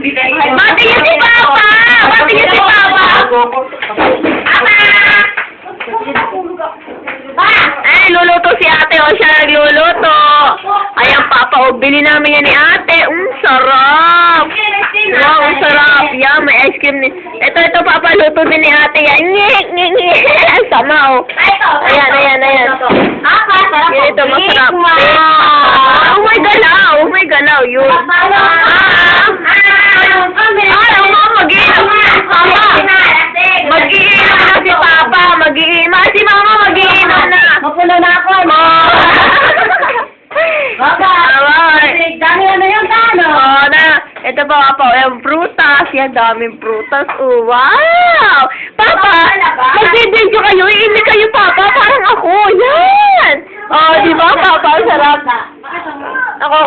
Bati niyo si Papa! Bati niyo si Papa! Ay, luluto si ate. O, siya nagluluto. Ayan, Papa. O, bili namin yan ni ate. Sarap! Wow, ang sarap. Yan, may ice cream ni... Ito, Papa. Luto din ni ate yan. Nyek. Ang sama, o. Ayan. Ito, masarap. Oh my galaw. Yun. Mag-iinom na si Papa. Si Mama mag-iinom na. Mapuno na ako, no? Dami na yung tano. Ito pa, Papa. Yung prutas. Yan, daming prutas. Oh, wow! Papa, mag-video kayo. Iinig kayo, Papa. Parang ako. Yan! Oh, di ba, Papa? Ang sarap. Ako.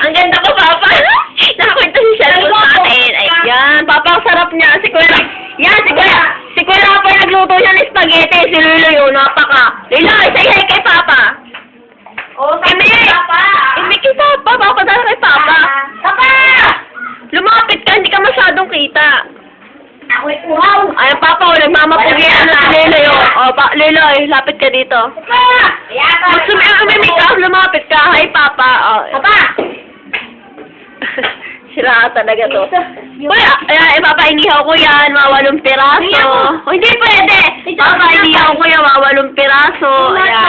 Ang ganda ko, Papa. Nakakwento siya sa atin. Ayan, Papa, ang sarap niya. Si Kuya Rapo nagluto siya ng spaghetti. Si Lilo yun, napaka. Lilo, say hi kay Papa. Hindi kay Papa. Papa dala kay Papa. Papa! Lumapit ka, hindi ka masyadong kita. Ako'y uhaw. Ay, Papa, nagmamapugian na Lilo yun. O, Lilo, lapit ka dito. Papa! Umimik ka, lumapit ka. Hi, Papa. Papa! Sira talaga to. Uy, ipapainihaw ko yan, mga 8 piraso. Hindi pwede. Papa, inihaw ko yan, mga 8 piraso. Ayan.